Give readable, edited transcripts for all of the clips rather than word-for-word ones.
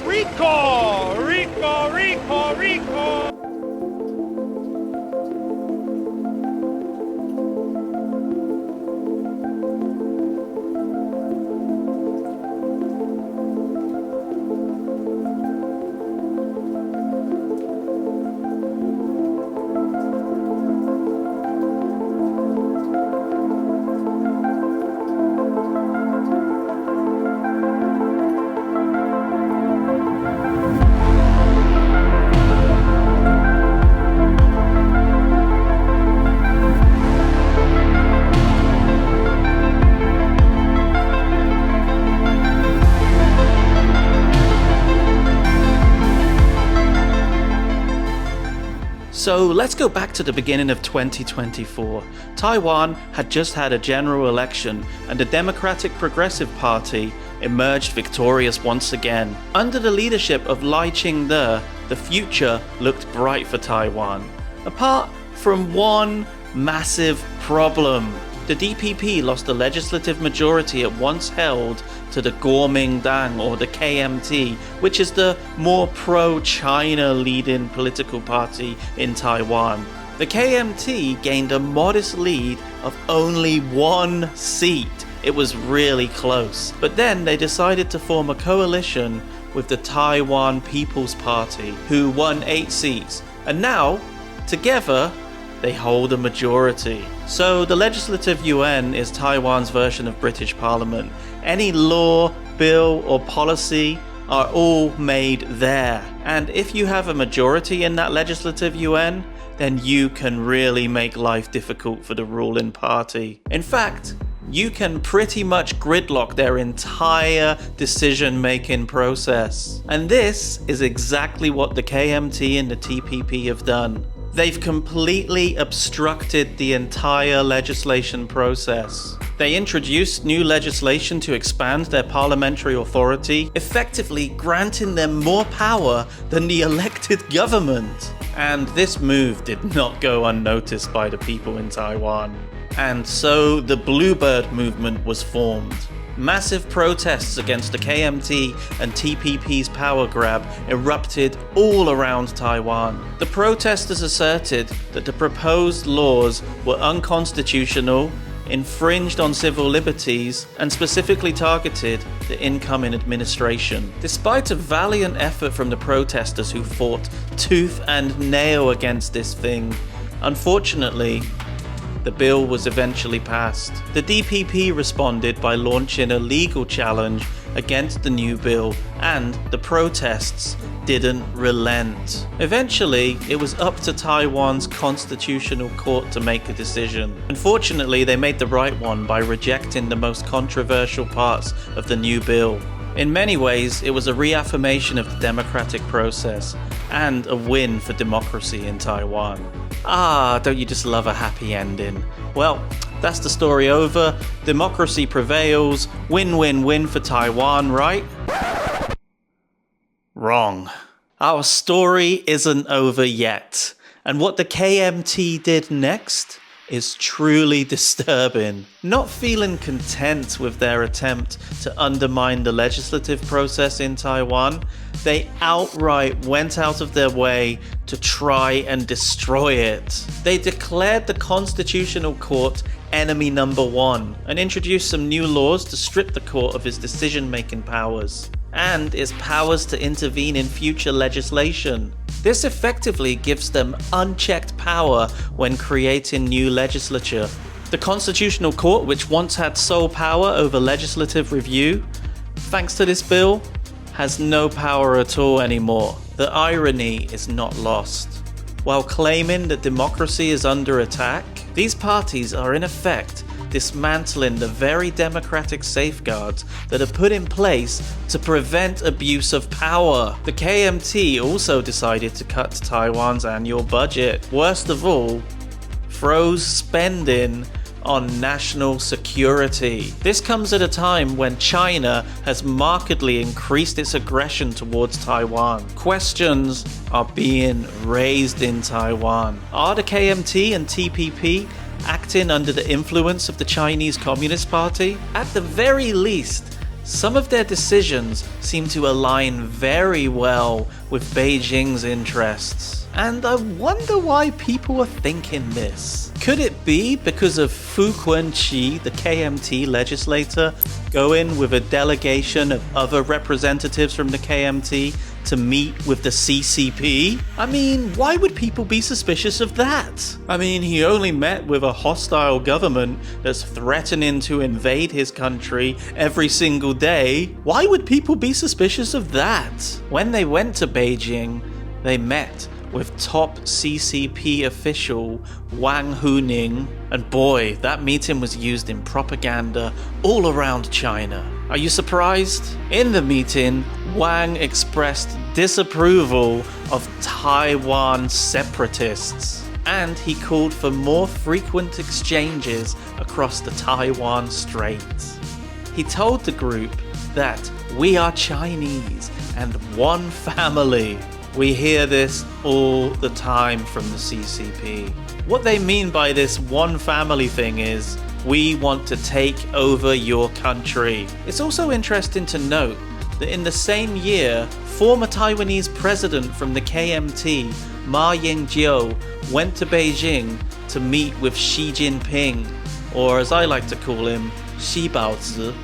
Recall! Recall! Recall! Recall! So let's go back to the beginning of 2024. Taiwan had just had a general election and the Democratic Progressive Party emerged victorious once again. Under the leadership of Lai Ching-te, the future looked bright for Taiwan. Apart from one massive problem. The DPP lost the legislative majority it once held to the Kuomintang or the KMT, which is the more pro-China leading political party in Taiwan. The KMT gained a modest lead of only 1 seat. It was really close. But then they decided to form a coalition with the Taiwan People's Party, who won 8 seats. And now, together, they hold a majority. So the Legislative Yuan is Taiwan's version of British Parliament. Any law, bill or policy are all made there. And if you have a majority in that Legislative Yuan, then you can really make life difficult for the ruling party. In fact, you can pretty much gridlock their entire decision-making process. And this is exactly what the KMT and the TPP have done. They've completely obstructed the entire legislation process. They introduced new legislation to expand their parliamentary authority, effectively granting them more power than the elected government. And this move did not go unnoticed by the people in Taiwan. And so the Bluebird movement was formed. Massive protests against the KMT and TPP's power grab erupted all around Taiwan. The protesters asserted that the proposed laws were unconstitutional, infringed on civil liberties, and specifically targeted the incoming administration. Despite a valiant effort from the protesters who fought tooth and nail against this thing, unfortunately, the bill was eventually passed. The DPP responded by launching a legal challenge against the new bill, and the protests didn't relent. Eventually, it was up to Taiwan's constitutional court to make a decision. Unfortunately, they made the right one by rejecting the most controversial parts of the new bill. In many ways, it was a reaffirmation of the democratic process and a win for democracy in Taiwan. Ah, don't you just love a happy ending? Well, that's the story over. Democracy prevails. Win-win-win for Taiwan, right? Wrong. Our story isn't over yet. And what the KMT did next is truly disturbing. Not feeling content with their attempt to undermine the legislative process in Taiwan, they outright went out of their way to try and destroy it. They declared the Constitutional Court enemy number 1 and introduced some new laws to strip the court of its decision-making powers and its powers to intervene in future legislation. This effectively gives them unchecked power when creating new legislature. The Constitutional Court, which once had sole power over legislative review, thanks to this bill, has no power at all anymore. The irony is not lost. While claiming that democracy is under attack, these parties are in effect dismantling the very democratic safeguards that are put in place to prevent abuse of power. The KMT also decided to cut Taiwan's annual budget. Worst of all, froze spending on national security. This comes at a time when China has markedly increased its aggression towards Taiwan. Questions are being raised in Taiwan. Are the KMT and TPP acting under the influence of the Chinese Communist Party? At the very least, some of their decisions seem to align very well with Beijing's interests. And I wonder why people are thinking this. Could it be because of Fu Quanqi, the KMT legislator, going with a delegation of other representatives from the KMT to meet with the CCP? I mean, why would people be suspicious of that? I mean, he only met with a hostile government that's threatening to invade his country every single day. Why would people be suspicious of that? When they went to Beijing, they met with top CCP official Wang Huning, and boy, that meeting was used in propaganda all around China. Are you surprised? In the meeting, Wang expressed disapproval of Taiwan separatists, and he called for more frequent exchanges across the Taiwan Strait. He told the group that we are Chinese and one family. We hear this all the time from the CCP. What they mean by this one family thing is, we want to take over your country. It's also interesting to note that in the same year, former Taiwanese president from the KMT, Ma Ying-jeou, went to Beijing to meet with Xi Jinping, or as I like to call him, Xi Baozi.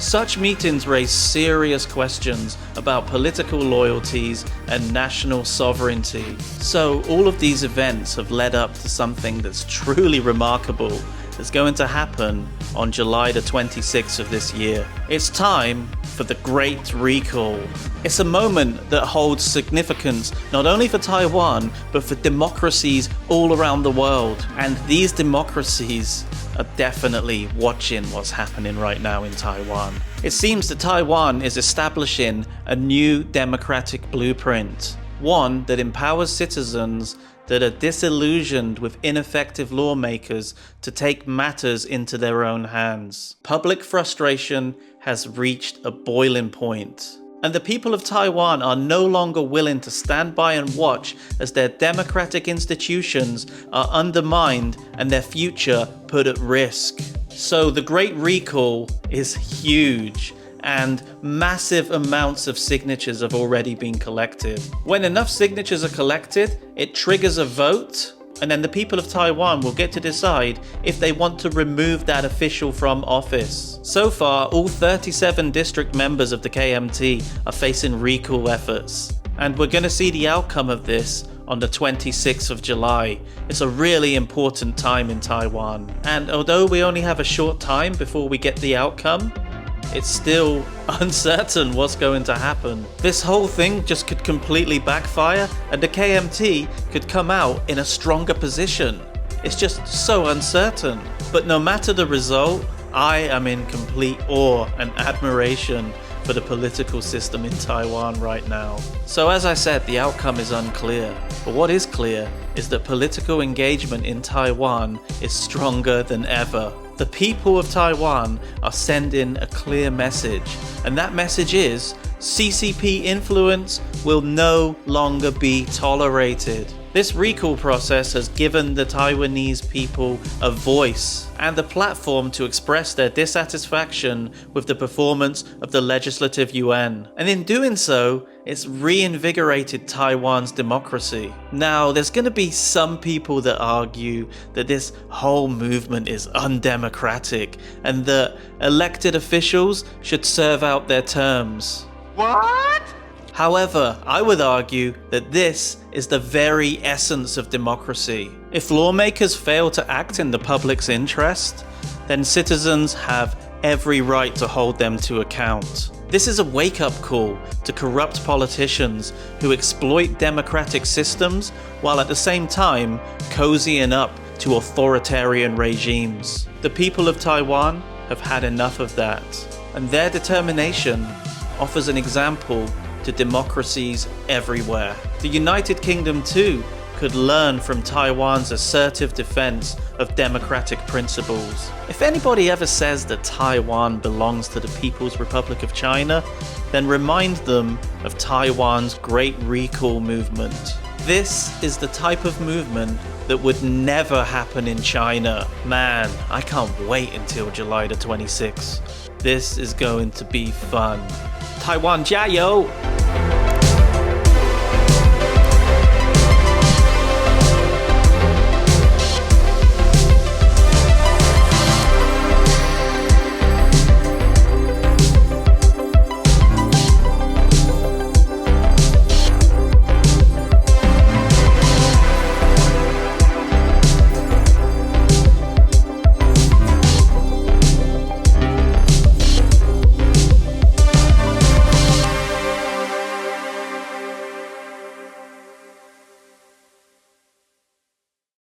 Such meetings raise serious questions about political loyalties and national sovereignty. So all of these events have led up to something that's truly remarkable that's going to happen on July the 26th of this year. It's time for the Great Recall. It's a moment that holds significance not only for Taiwan, but for democracies all around the world. And these democracies are definitely watching what's happening right now in Taiwan. It seems that Taiwan is establishing a new democratic blueprint, one that empowers citizens that are disillusioned with ineffective lawmakers to take matters into their own hands. Public frustration has reached a boiling point, and the people of Taiwan are no longer willing to stand by and watch as their democratic institutions are undermined and their future put at risk. So the Great Recall is huge, and massive amounts of signatures have already been collected. When enough signatures are collected, it triggers a vote, and then the people of Taiwan will get to decide if they want to remove that official from office. So far, all 37 district members of the KMT are facing recall efforts, and we're going to see the outcome of this on the 26th of July. It's a really important time in Taiwan, and although we only have a short time before we get the outcome, it's still uncertain what's going to happen. This whole thing just could completely backfire, and the KMT could come out in a stronger position. It's just so uncertain. But no matter the result, I am in complete awe and admiration for the political system in Taiwan right now. So as I said, the outcome is unclear. But what is clear is that political engagement in Taiwan is stronger than ever. The people of Taiwan are sending a clear message, and that message is CCP influence will no longer be tolerated. This recall process has given the Taiwanese people a voice and a platform to express their dissatisfaction with the performance of the Legislative Yuan. And in doing so, it's reinvigorated Taiwan's democracy. Now, there's going to be some people that argue that this whole movement is undemocratic and that elected officials should serve out their terms. What? However, I would argue that this is the very essence of democracy. If lawmakers fail to act in the public's interest, then citizens have every right to hold them to account. This is a wake-up call to corrupt politicians who exploit democratic systems while at the same time cozying up to authoritarian regimes. The people of Taiwan have had enough of that, and their determination offers an example to democracies everywhere. The United Kingdom too could learn from Taiwan's assertive defense of democratic principles. If anybody ever says that Taiwan belongs to the People's Republic of China, then remind them of Taiwan's Great Recall movement. This is the type of movement that would never happen in China. Man, I can't wait until July the 26th. This is going to be fun. Taiwan, 加油!